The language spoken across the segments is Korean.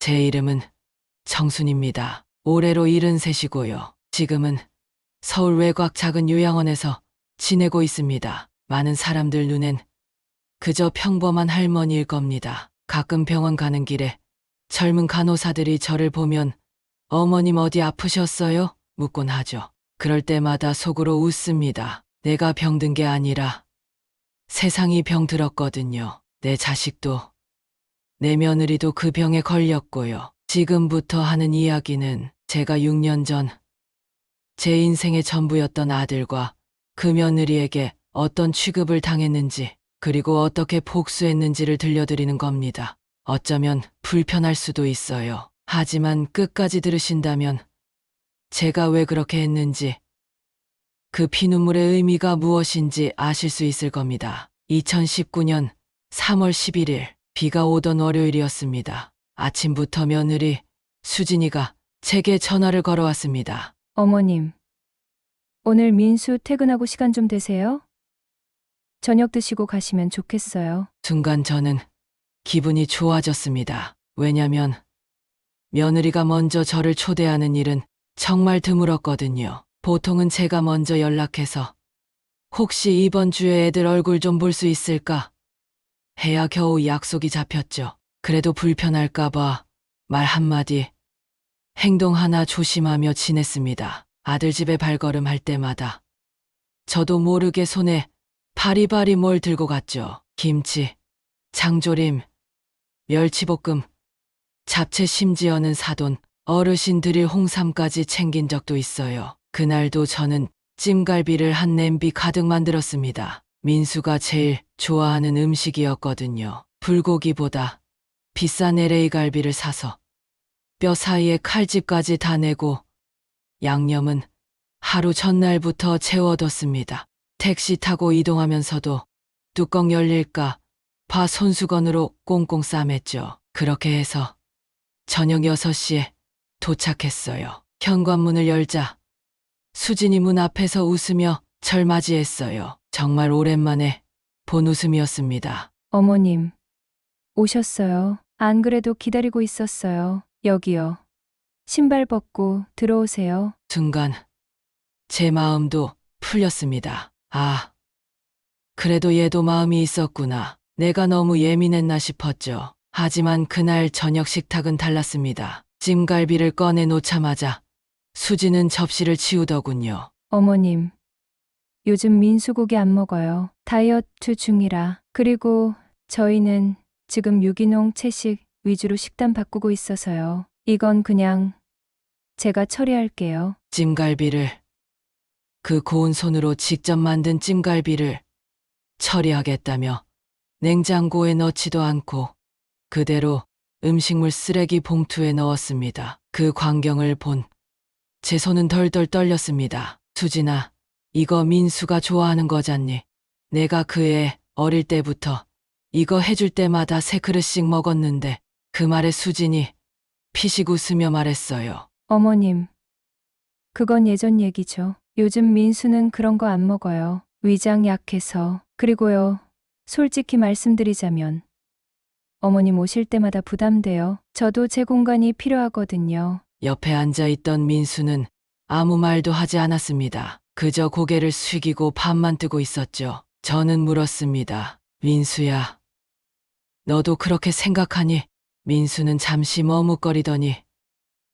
제 이름은 정순입니다. 올해로 73이고요. 지금은 서울 외곽 작은 요양원에서 지내고 있습니다. 많은 사람들 눈엔 그저 평범한 할머니일 겁니다. 가끔 병원 가는 길에 젊은 간호사들이 저를 보면 어머님 어디 아프셨어요? 묻곤 하죠. 그럴 때마다 속으로 웃습니다. 내가 병든 게 아니라 세상이 병들었거든요. 내 자식도 내 며느리도 그 병에 걸렸고요. 지금부터 하는 이야기는 제가 6년 전 제 인생의 전부였던 아들과 그 며느리에게 어떤 취급을 당했는지 그리고 어떻게 복수했는지를 들려드리는 겁니다. 어쩌면 불편할 수도 있어요. 하지만 끝까지 들으신다면 제가 왜 그렇게 했는지 그 피눈물의 의미가 무엇인지 아실 수 있을 겁니다. 2019년 3월 11일 비가 오던 월요일이었습니다. 아침부터 며느리 수진이가 제게 전화를 걸어왔습니다. 어머님, 오늘 민수 퇴근하고 시간 좀 되세요? 저녁 드시고 가시면 좋겠어요. 순간 저는 기분이 좋아졌습니다. 왜냐면 며느리가 먼저 저를 초대하는 일은 정말 드물었거든요. 보통은 제가 먼저 연락해서 혹시 이번 주에 애들 얼굴 좀 볼 수 있을까? 해야 겨우 약속이 잡혔죠. 그래도 불편할까봐 말 한마디, 행동 하나 조심하며 지냈습니다. 아들 집에 발걸음할 때마다 저도 모르게 손에 바리바리 뭘 들고 갔죠. 김치, 장조림, 멸치볶음, 잡채 심지어는 사돈, 어르신 드릴 홍삼까지 챙긴 적도 있어요. 그날도 저는 찜갈비를 한 냄비 가득 만들었습니다. 민수가 제일 좋아하는 음식이었거든요. 불고기보다 비싼 LA 갈비를 사서 뼈 사이에 칼집까지 다 내고 양념은 하루 전날부터 채워뒀습니다. 택시 타고 이동하면서도 뚜껑 열릴까 봐 손수건으로 꽁꽁 싸맸죠. 그렇게 해서 저녁 6시에 도착했어요. 현관문을 열자 수진이 문 앞에서 웃으며 절 맞이했어요. 정말 오랜만에 본 웃음이었습니다. 어머님, 오셨어요. 안 그래도 기다리고 있었어요. 여기요. 신발 벗고 들어오세요. 순간 제 마음도 풀렸습니다. 아, 그래도 얘도 마음이 있었구나. 내가 너무 예민했나 싶었죠. 하지만 그날 저녁 식탁은 달랐습니다. 찜갈비를 꺼내 놓자마자 수지는 접시를 치우더군요. 어머님, 요즘 민수 고기 안 먹어요. 다이어트 중이라. 그리고 저희는 지금 유기농 채식 위주로 식단 바꾸고 있어서요. 이건 그냥 제가 처리할게요. 찜갈비를, 그 고운 손으로 직접 만든 찜갈비를 처리하겠다며 냉장고에 넣지도 않고 그대로 음식물 쓰레기 봉투에 넣었습니다. 그 광경을 본 제 손은 덜덜 떨렸습니다. 수진아, 이거 민수가 좋아하는 거잖니. 내가 그 애 어릴 때부터 이거 해줄 때마다 3그릇씩 먹었는데 그 말에 수진이 피식 웃으며 말했어요. 어머님, 그건 예전 얘기죠. 요즘 민수는 그런 거 안 먹어요. 위장 약해서. 그리고요, 솔직히 말씀드리자면 어머님 오실 때마다 부담돼요. 저도 제 공간이 필요하거든요. 옆에 앉아있던 민수는 아무 말도 하지 않았습니다. 그저 고개를 숙이고 밥만 뜨고 있었죠. 저는 물었습니다. 민수야, 너도 그렇게 생각하니? 민수는 잠시 머뭇거리더니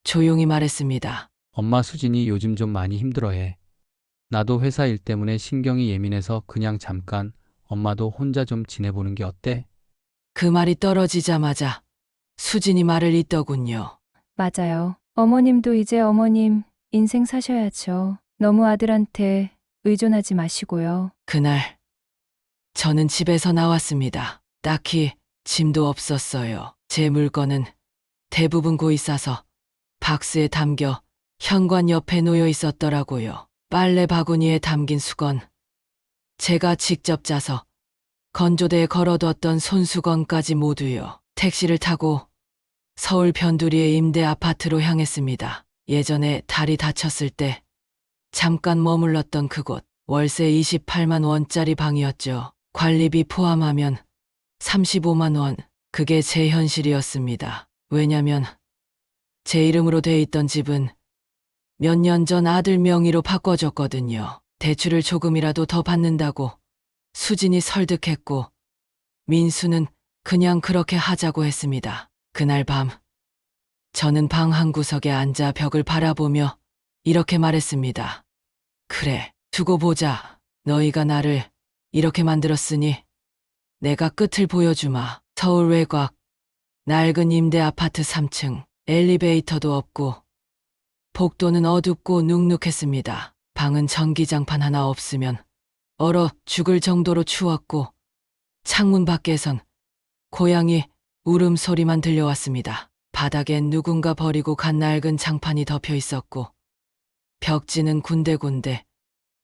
조용히 말했습니다. 엄마 수진이 요즘 좀 많이 힘들어해. 나도 회사 일 때문에 신경이 예민해서 그냥 잠깐 엄마도 혼자 좀 지내보는 게 어때? 그 말이 떨어지자마자 수진이 말을 잇더군요. 맞아요. 어머님도 이제 어머님 인생 사셔야죠. 너무 아들한테 의존하지 마시고요. 그날 저는 집에서 나왔습니다. 딱히 짐도 없었어요. 제 물건은 대부분 고이 싸서 박스에 담겨 현관 옆에 놓여 있었더라고요. 빨래 바구니에 담긴 수건, 제가 직접 짜서 건조대에 걸어뒀던 손수건까지 모두요. 택시를 타고 서울 변두리의 임대 아파트로 향했습니다. 예전에 다리 다쳤을 때 잠깐 머물렀던 그곳, 월세 28만 원짜리 방이었죠. 관리비 포함하면 35만 원, 그게 제 현실이었습니다. 왜냐면 제 이름으로 돼 있던 집은 몇 년 전 아들 명의로 바꿔줬거든요. 대출을 조금이라도 더 받는다고 수진이 설득했고 민수는 그냥 그렇게 하자고 했습니다. 그날 밤 저는 방 한 구석에 앉아 벽을 바라보며 이렇게 말했습니다. 그래, 두고 보자. 너희가 나를 이렇게 만들었으니 내가 끝을 보여주마. 서울 외곽, 낡은 임대 아파트 3층, 엘리베이터도 없고 복도는 어둡고 눅눅했습니다. 방은 전기장판 하나 없으면 얼어 죽을 정도로 추웠고 창문 밖에선 고양이 울음소리만 들려왔습니다. 바닥엔 누군가 버리고 간 낡은 장판이 덮여 있었고 벽지는 군데군데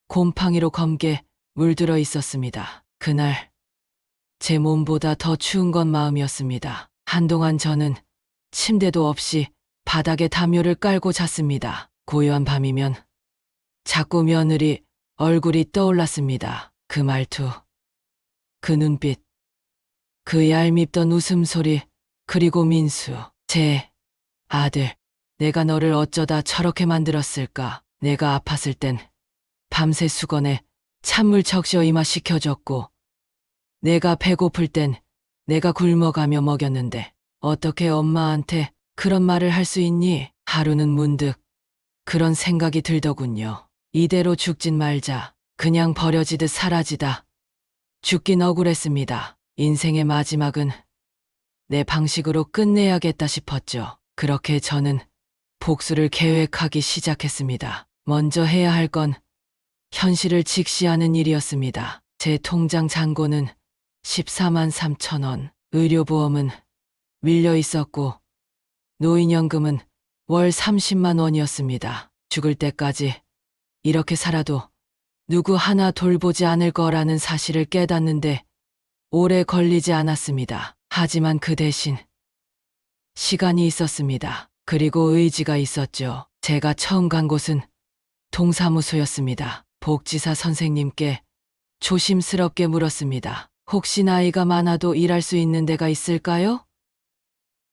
곰팡이로 검게 물들어 있었습니다. 그날 제 몸보다 더 추운 건 마음이었습니다. 한동안 저는 침대도 없이 바닥에 담요를 깔고 잤습니다. 고요한 밤이면 자꾸 며느리 얼굴이 떠올랐습니다. 그 말투, 그 눈빛, 그 얄밉던 웃음소리, 그리고 민수, 제 아들. 내가 너를 어쩌다 저렇게 만들었을까. 내가 아팠을 땐 밤새 수건에 찬물 적셔 이마 식혀줬고 내가 배고플 땐 내가 굶어가며 먹였는데 어떻게 엄마한테 그런 말을 할 수 있니? 하루는 문득 그런 생각이 들더군요. 이대로 죽진 말자. 그냥 버려지듯 사라지다. 죽긴 억울했습니다. 인생의 마지막은 내 방식으로 끝내야겠다 싶었죠. 그렇게 저는 복수를 계획하기 시작했습니다. 먼저 해야 할 건 현실을 직시하는 일이었습니다. 제 통장 잔고는 14만 3천 원, 의료보험은 밀려 있었고 노인연금은 월 30만 원이었습니다. 죽을 때까지 이렇게 살아도 누구 하나 돌보지 않을 거라는 사실을 깨닫는데 오래 걸리지 않았습니다. 하지만 그 대신 시간이 있었습니다. 그리고 의지가 있었죠. 제가 처음 간 곳은 동사무소였습니다. 복지사 선생님께 조심스럽게 물었습니다. 혹시 나이가 많아도 일할 수 있는 데가 있을까요?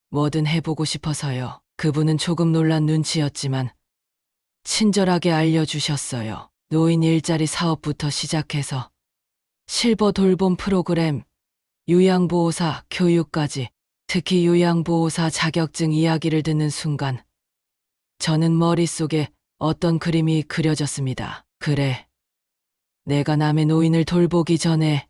뭐든 해보고 싶어서요. 그분은 조금 놀란 눈치였지만 친절하게 알려주셨어요. 노인 일자리 사업부터 시작해서 실버 돌봄 프로그램, 요양보호사 교육까지, 특히 요양보호사 자격증 이야기를 듣는 순간 저는 머릿속에 어떤 그림이 그려졌습니다. 그래, 내가 남의 노인을 돌보기 전에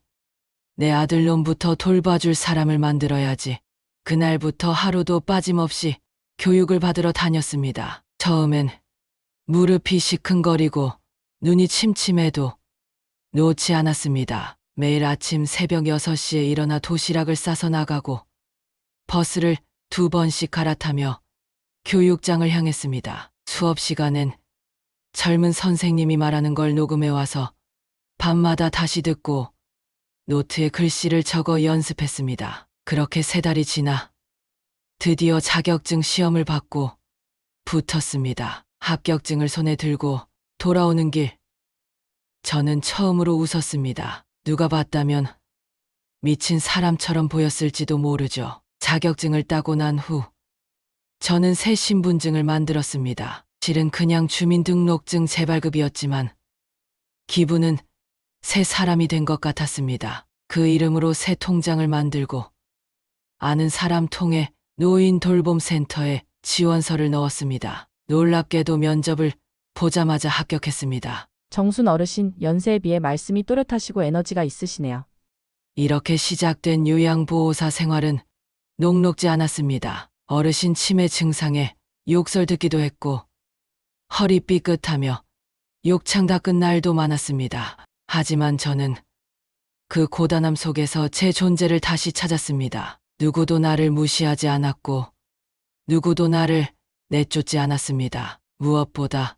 내 아들놈부터 돌봐줄 사람을 만들어야지. 그날부터 하루도 빠짐없이 교육을 받으러 다녔습니다. 처음엔 무릎이 시큰거리고 눈이 침침해도 놓지 않았습니다. 매일 아침 새벽 6시에 일어나 도시락을 싸서 나가고 버스를 2번씩 갈아타며 교육장을 향했습니다. 수업 시간엔 젊은 선생님이 말하는 걸 녹음해 와서 밤마다 다시 듣고 노트에 글씨를 적어 연습했습니다. 그렇게 3달이 지나 드디어 자격증 시험을 받고 붙었습니다. 합격증을 손에 들고 돌아오는 길, 저는 처음으로 웃었습니다. 누가 봤다면 미친 사람처럼 보였을지도 모르죠. 자격증을 따고 난 후 저는 새 신분증을 만들었습니다. 실은 그냥 주민등록증 재발급이었지만 기분은 새 사람이 된 것 같았습니다. 그 이름으로 새 통장을 만들고 아는 사람 통해 노인 돌봄 센터에 지원서를 넣었습니다. 놀랍게도 면접을 보자마자 합격했습니다. 정순 어르신, 연세에 비해 말씀이 또렷하시고 에너지가 있으시네요. 이렇게 시작된 요양보호사 생활은 녹록지 않았습니다. 어르신 치매 증상에 욕설 듣기도 했고 허리 삐끗하며 욕창 닦은 날도 많았습니다. 하지만 저는 그 고단함 속에서 제 존재를 다시 찾았습니다. 누구도 나를 무시하지 않았고 누구도 나를 내쫓지 않았습니다. 무엇보다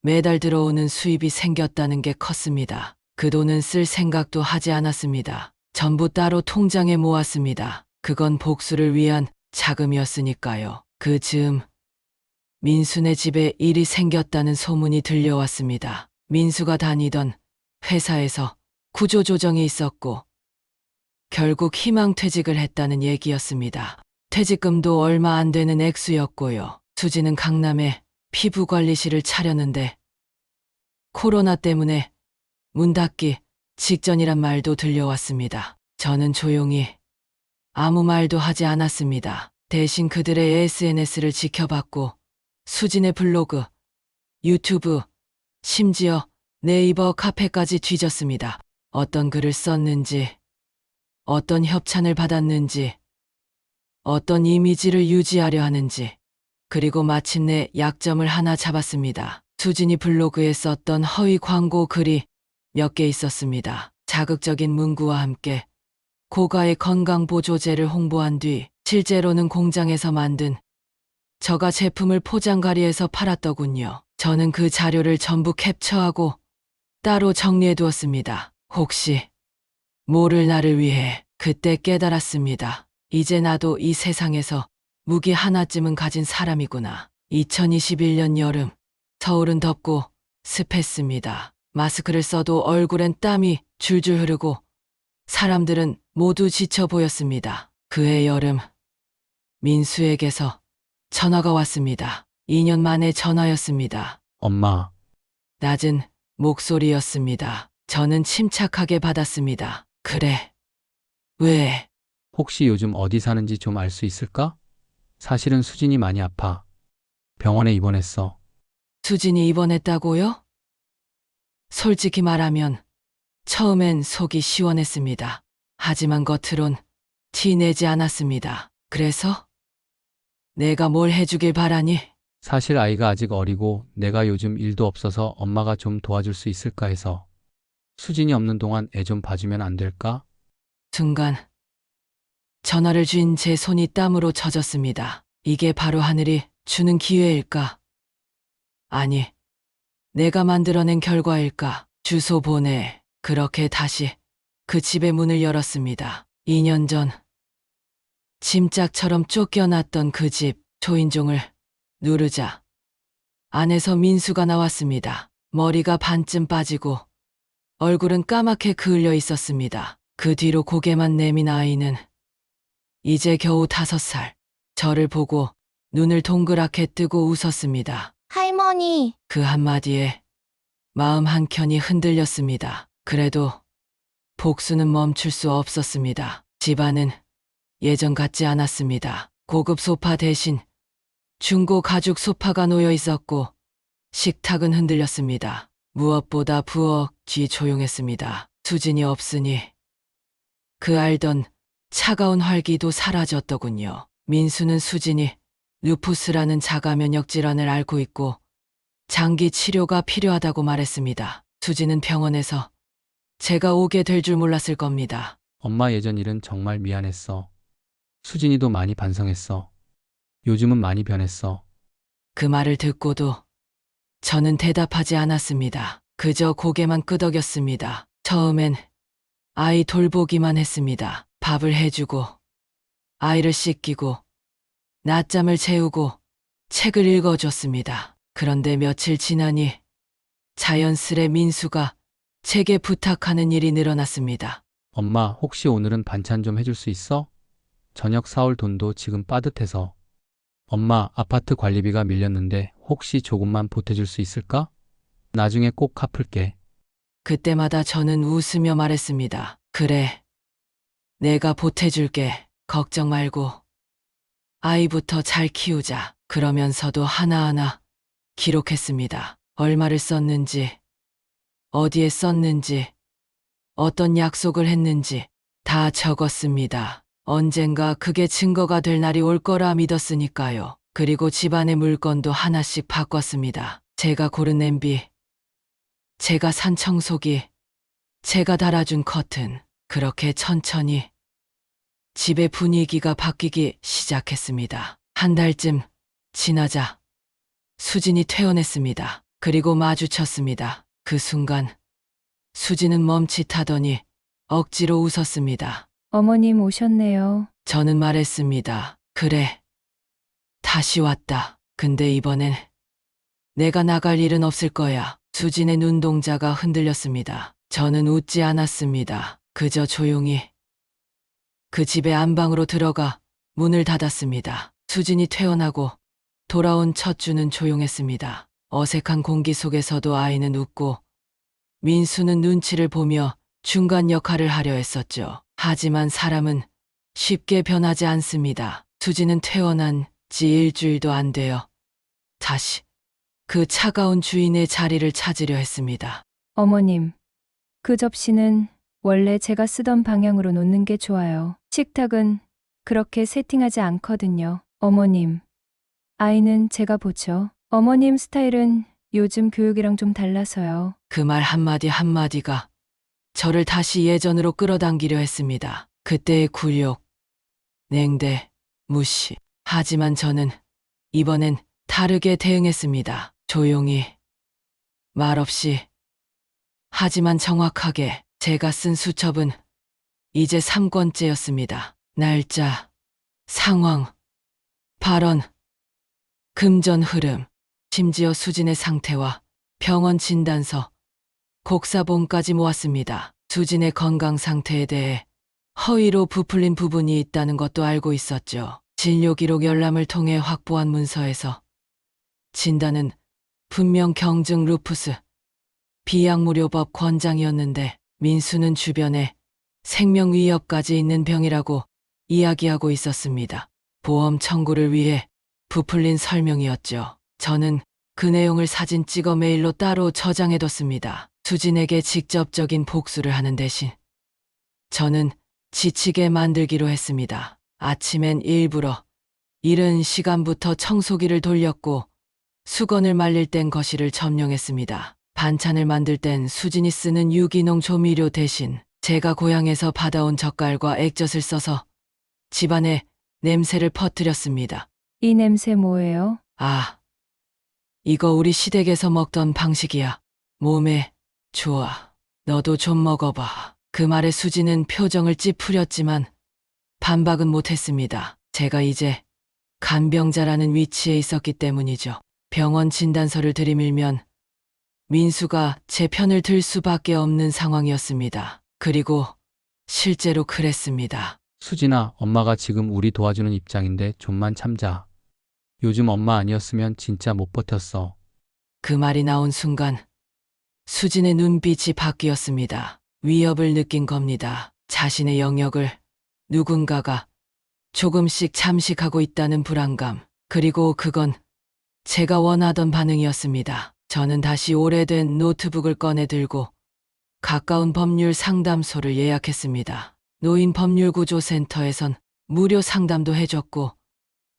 매달 들어오는 수입이 생겼다는 게 컸습니다. 그 돈은 쓸 생각도 하지 않았습니다. 전부 따로 통장에 모았습니다. 그건 복수를 위한 자금이었으니까요. 그 즈음 민수네 집에 일이 생겼다는 소문이 들려왔습니다. 민수가 다니던 회사에서 구조조정이 있었고 결국 희망퇴직을 했다는 얘기였습니다. 퇴직금도 얼마 안 되는 액수였고요. 수지는 강남에 피부관리실을 차렸는데 코로나 때문에 문 닫기 직전이란 말도 들려왔습니다. 저는 조용히 아무 말도 하지 않았습니다. 대신 그들의 SNS를 지켜봤고 수진의 블로그, 유튜브, 심지어 네이버 카페까지 뒤졌습니다. 어떤 글을 썼는지, 어떤 협찬을 받았는지, 어떤 이미지를 유지하려 하는지, 그리고 마침내 약점을 하나 잡았습니다. 수진이 블로그에 썼던 허위 광고 글이 몇 개 있었습니다. 자극적인 문구와 함께 고가의 건강보조제를 홍보한 뒤 실제로는 공장에서 만든 저가 제품을 포장가리에서 팔았더군요. 저는 그 자료를 전부 캡처하고 따로 정리해 두었습니다. 혹시 모를 나를 위해 그때 깨달았습니다. 이제 나도 이 세상에서 무기 하나쯤은 가진 사람이구나. 2021년 여름, 서울은 덥고 습했습니다. 마스크를 써도 얼굴엔 땀이 줄줄 흐르고 사람들은 모두 지쳐 보였습니다. 그해 여름, 민수에게서 전화가 왔습니다. 2년 만에 전화였습니다. 엄마, 낮은 목소리였습니다. 저는 침착하게 받았습니다. 그래. 왜? 혹시 요즘 어디 사는지 좀 알 수 있을까? 사실은 수진이 많이 아파. 병원에 입원했어. 수진이 입원했다고요? 솔직히 말하면 처음엔 속이 시원했습니다. 하지만 겉으론 티 내지 않았습니다. 그래서? 내가 뭘 해주길 바라니? 사실 아이가 아직 어리고 내가 요즘 일도 없어서 엄마가 좀 도와줄 수 있을까 해서. 수진이 없는 동안 애 좀 봐주면 안 될까? 순간 전화를 쥔 제 손이 땀으로 젖었습니다. 이게 바로 하늘이 주는 기회일까? 아니, 내가 만들어낸 결과일까? 주소 보내. 그렇게 다시 그 집의 문을 열었습니다. 2년 전 짐짝처럼 쫓겨났던 그 집 초인종을 누르자 안에서 민수가 나왔습니다. 머리가 반쯤 빠지고 얼굴은 까맣게 그을려 있었습니다. 그 뒤로 고개만 내민 아이는 이제 겨우 5살. 저를 보고 눈을 동그랗게 뜨고 웃었습니다. 할머니, 그 한마디에 마음 한켠이 흔들렸습니다. 그래도 복수는 멈출 수 없었습니다. 집안은 예전 같지 않았습니다. 고급 소파 대신 중고 가죽 소파가 놓여 있었고 식탁은 흔들렸습니다. 무엇보다 부엌 뒤 조용했습니다. 수진이 없으니 그 알던 차가운 활기도 사라졌더군요. 민수는 수진이 루푸스라는 자가 면역 질환을 앓고 있고 장기 치료가 필요하다고 말했습니다. 수진은 병원에서 제가 오게 될 줄 몰랐을 겁니다. 엄마 예전 일은 정말 미안했어. 수진이도 많이 반성했어. 요즘은 많이 변했어. 그 말을 듣고도 저는 대답하지 않았습니다. 그저 고개만 끄덕였습니다. 처음엔 아이 돌보기만 했습니다. 밥을 해주고 아이를 씻기고 낮잠을 재우고 책을 읽어줬습니다. 그런데 며칠 지나니 자연스레 민수가 제게 부탁하는 일이 늘어났습니다. 엄마, 혹시 오늘은 반찬 좀 해줄 수 있어? 저녁 사올 돈도 지금 빠듯해서. 엄마, 아파트 관리비가 밀렸는데 혹시 조금만 보태줄 수 있을까? 나중에 꼭 갚을게. 그때마다 저는 웃으며 말했습니다. 그래. 내가 보태줄게. 걱정 말고. 아이부터 잘 키우자. 그러면서도 하나하나 기록했습니다. 얼마를 썼는지, 어디에 썼는지, 어떤 약속을 했는지 다 적었습니다. 언젠가 그게 증거가 될 날이 올 거라 믿었으니까요. 그리고 집안의 물건도 하나씩 바꿨습니다. 제가 고른 냄비, 제가 산 청소기, 제가 달아준 커튼. 그렇게 천천히 집의 분위기가 바뀌기 시작했습니다. 한 달쯤 지나자 수진이 퇴원했습니다. 그리고 마주쳤습니다. 그 순간 수진은 멈칫하더니 억지로 웃었습니다. 어머님 오셨네요. 저는 말했습니다. 그래. 다시 왔다. 근데 이번엔 내가 나갈 일은 없을 거야. 수진의 눈동자가 흔들렸습니다. 저는 웃지 않았습니다. 그저 조용히 그 집의 안방으로 들어가 문을 닫았습니다. 수진이 퇴원하고 돌아온 첫 주는 조용했습니다. 어색한 공기 속에서도 아이는 웃고 민수는 눈치를 보며 중간 역할을 하려 했었죠. 하지만 사람은 쉽게 변하지 않습니다. 수지는 퇴원한 지 일주일도 안 되어 다시 그 차가운 주인의 자리를 찾으려 했습니다. 어머님, 그 접시는 원래 제가 쓰던 방향으로 놓는 게 좋아요. 식탁은 그렇게 세팅하지 않거든요. 어머님, 아이는 제가 보죠. 어머님 스타일은 요즘 교육이랑 좀 달라서요. 그 말 한마디 한마디가 저를 다시 예전으로 끌어당기려 했습니다. 그때의 굴욕, 냉대, 무시. 하지만 저는 이번엔 다르게 대응했습니다. 조용히, 말없이. 하지만 정확하게. 제가 쓴 수첩은 이제 3권째였습니다. 날짜, 상황, 발언, 금전 흐름, 심지어 수진의 상태와 병원 진단서, 곡사본까지 모았습니다. 수진의 건강 상태에 대해 허위로 부풀린 부분이 있다는 것도 알고 있었죠. 진료 기록 열람을 통해 확보한 문서에서 진단은 분명 경증 루푸스, 비약무료법 권장이었는데 민수는 주변에 생명 위협까지 있는 병이라고 이야기하고 있었습니다. 보험 청구를 위해 부풀린 설명이었죠. 저는 그 내용을 사진 찍어 메일로 따로 저장해뒀습니다. 수진에게 직접적인 복수를 하는 대신 저는 지치게 만들기로 했습니다. 아침엔 일부러 이른 시간부터 청소기를 돌렸고 수건을 말릴 땐 거실을 점령했습니다. 반찬을 만들 땐 수진이 쓰는 유기농 조미료 대신 제가 고향에서 받아온 젓갈과 액젓을 써서 집안에 냄새를 퍼뜨렸습니다. 이 냄새 뭐예요? 아, 이거 우리 시댁에서 먹던 방식이야. 몸에 좋아. 너도 좀 먹어봐. 그 말에 수지는 표정을 찌푸렸지만 반박은 못했습니다. 제가 이제 간병자라는 위치에 있었기 때문이죠. 병원 진단서를 들이밀면 민수가 제 편을 들 수밖에 없는 상황이었습니다. 그리고 실제로 그랬습니다. 수진아, 엄마가 지금 우리 도와주는 입장인데 좀만 참자. 요즘 엄마 아니었으면 진짜 못 버텼어. 그 말이 나온 순간 수진의 눈빛이 바뀌었습니다. 위협을 느낀 겁니다. 자신의 영역을 누군가가 조금씩 잠식하고 있다는 불안감. 그리고 그건 제가 원하던 반응이었습니다. 저는 다시 오래된 노트북을 꺼내 들고 가까운 법률 상담소를 예약했습니다. 노인법률구조센터에선 무료 상담도 해줬고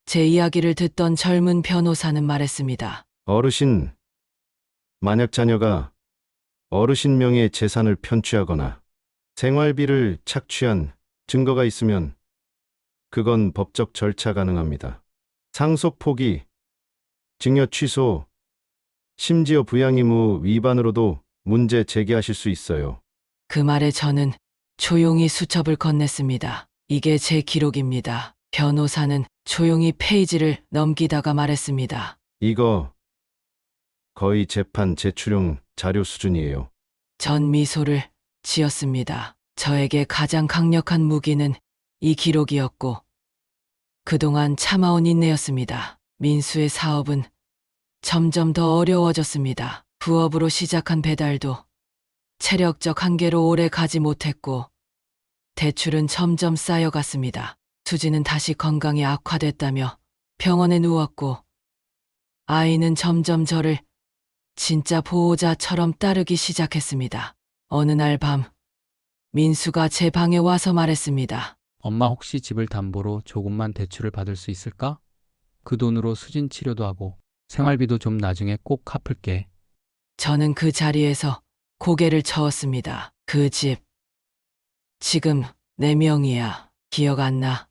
제 이야기를 듣던 젊은 변호사는 말했습니다. 어르신, 만약 자녀가 어르신 명의의 재산을 편취하거나 생활비를 착취한 증거가 있으면 그건 법적 절차 가능합니다. 상속 포기, 증여 취소, 심지어 부양 의무 위반으로도 문제 제기하실 수 있어요. 그 말에 저는 조용히 수첩을 건넸습니다. 이게 제 기록입니다. 변호사는 조용히 페이지를 넘기다가 말했습니다. 이거 거의 재판 제출용 자료 수준이에요. 전 미소를 지었습니다. 저에게 가장 강력한 무기는 이 기록이었고 그동안 참아온 인내였습니다. 민수의 사업은 점점 더 어려워졌습니다. 부업으로 시작한 배달도 체력적 한계로 오래 가지 못했고 대출은 점점 쌓여갔습니다. 수지는 다시 건강이 악화됐다며 병원에 누웠고 아이는 점점 저를 진짜 보호자처럼 따르기 시작했습니다. 어느 날 밤 민수가 제 방에 와서 말했습니다. 엄마 혹시 집을 담보로 조금만 대출을 받을 수 있을까? 그 돈으로 수진 치료도 하고 생활비도 좀 나중에 꼭 갚을게. 저는 그 자리에서 고개를 저었습니다. 그 집 지금 내 명의야. 기억 안 나?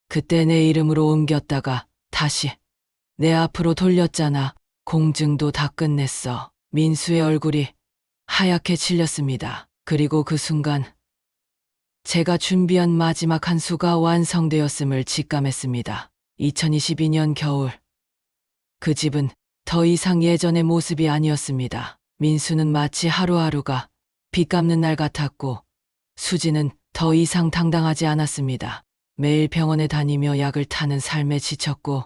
그때 내 이름으로 옮겼다가 다시 내 앞으로 돌렸잖아. 공증도 다 끝냈어. 민수의 얼굴이 하얗게 질렸습니다. 그리고 그 순간 제가 준비한 마지막 한 수가 완성되었음을 직감했습니다. 2022년 겨울 그 집은 더 이상 예전의 모습이 아니었습니다. 민수는 마치 하루하루가 빚 갚는 날 같았고 수지는 더 이상 당당하지 않았습니다. 매일 병원에 다니며 약을 타는 삶에 지쳤고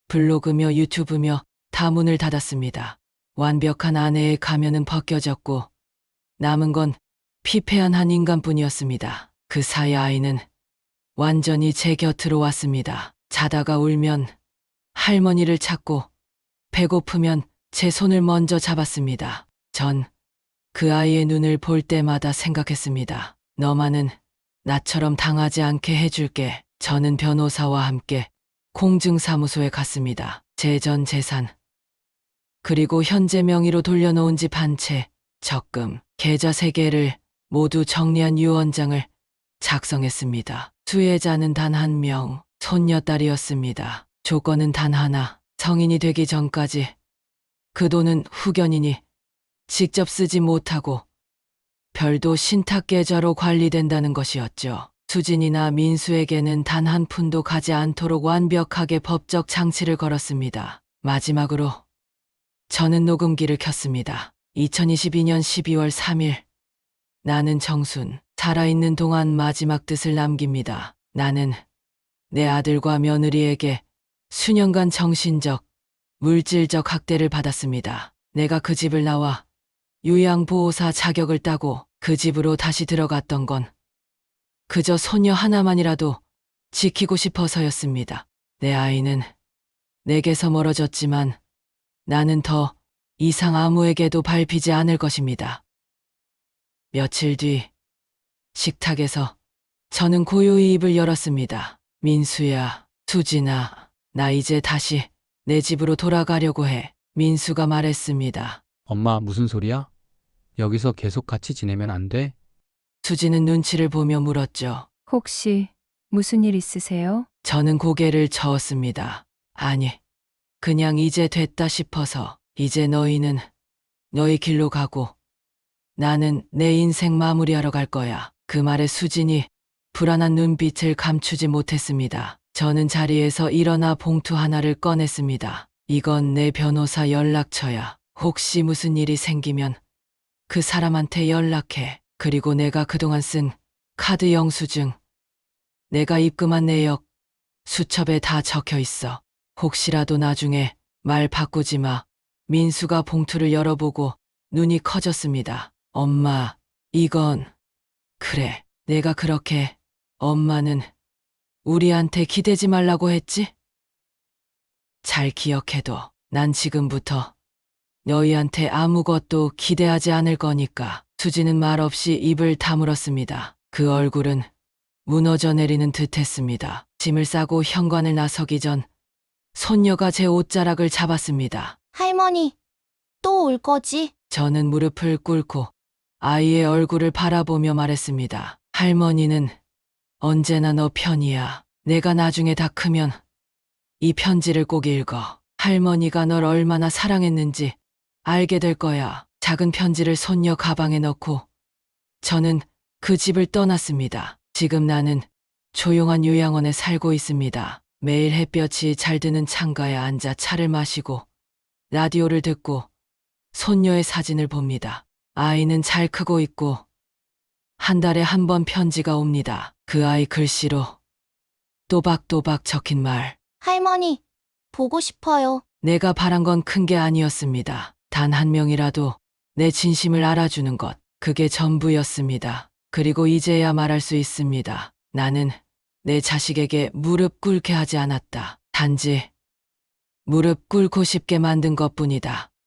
블로그며 유튜브며 다 문을 닫았습니다. 완벽한 아내의 가면은 벗겨졌고 남은 건 피폐한 한 인간뿐이었습니다. 그 사이 아이는 완전히 제 곁으로 왔습니다. 자다가 울면 할머니를 찾고 배고프면 제 손을 먼저 잡았습니다. 전 그 아이의 눈을 볼 때마다 생각했습니다. 너만은 나처럼 당하지 않게 해줄게. 저는 변호사와 함께 공증사무소에 갔습니다. 제 전 재산, 그리고 현재 명의로 돌려놓은 집 한 채, 적금, 계좌 3개를 모두 정리한 유언장을 작성했습니다. 수혜자는 단 1명, 손녀딸이었습니다. 조건은 단 하나, 성인이 되기 전까지 그 돈은 후견인이 직접 쓰지 못하고 별도 신탁 계좌로 관리된다는 것이었죠. 수진이나 민수에게는 단 한 푼도 가지 않도록 완벽하게 법적 장치를 걸었습니다. 마지막으로 저는 녹음기를 켰습니다. 2022년 12월 3일. 나는 정순. 살아있는 동안 마지막 뜻을 남깁니다. 나는 내 아들과 며느리에게 수년간 정신적, 물질적 학대를 받았습니다. 내가 그 집을 나와 요양보호사 자격을 따고 그 집으로 다시 들어갔던 건 그저 소녀 하나만이라도 지키고 싶어서였습니다. 내 아이는 내게서 멀어졌지만 나는 더 이상 아무에게도 밟히지 않을 것입니다. 며칠 뒤 식탁에서 저는 고요히 입을 열었습니다. 민수야, 수진아, 나 이제 다시 내 집으로 돌아가려고 해. 민수가 말했습니다. 엄마, 무슨 소리야? 여기서 계속 같이 지내면 안 돼? 수진은 눈치를 보며 물었죠. 혹시 무슨 일 있으세요? 저는 고개를 저었습니다. 아니, 그냥 이제 됐다 싶어서. 이제 너희는 너희 길로 가고 나는 내 인생 마무리하러 갈 거야. 그 말에 수진이 불안한 눈빛을 감추지 못했습니다. 저는 자리에서 일어나 봉투 하나를 꺼냈습니다. 이건 내 변호사 연락처야. 혹시 무슨 일이 생기면 그 사람한테 연락해. 그리고 내가 그동안 쓴 카드 영수증, 내가 입금한 내역, 수첩에 다 적혀 있어. 혹시라도 나중에 말 바꾸지 마. 민수가 봉투를 열어보고 눈이 커졌습니다. 엄마, 이건... 그래, 내가 그렇게 엄마는 우리한테 기대지 말라고 했지? 잘 기억해둬. 난 지금부터 너희한테 아무것도 기대하지 않을 거니까. 수지는 말없이 입을 다물었습니다. 그 얼굴은 무너져 내리는 듯했습니다. 짐을 싸고 현관을 나서기 전 손녀가 제 옷자락을 잡았습니다. 할머니, 또 올 거지? 저는 무릎을 꿇고 아이의 얼굴을 바라보며 말했습니다. 할머니는 언제나 너 편이야. 내가 나중에 다 크면 이 편지를 꼭 읽어. 할머니가 널 얼마나 사랑했는지 알게 될 거야. 작은 편지를 손녀 가방에 넣고 저는 그 집을 떠났습니다. 지금 나는 조용한 요양원에 살고 있습니다. 매일 햇볕이 잘 드는 창가에 앉아 차를 마시고 라디오를 듣고 손녀의 사진을 봅니다. 아이는 잘 크고 있고 한 달에 한 번 편지가 옵니다. 그 아이 글씨로 또박또박 적힌 말. 할머니, 보고 싶어요. 내가 바란 건 큰 게 아니었습니다. 단 한 명이라도 내 진심을 알아주는 것. 그게 전부였습니다. 그리고 이제야 말할 수 있습니다. 나는 내 자식에게 무릎 꿇게 하지 않았다. 단지 무릎 꿇고 싶게 만든 것뿐이다.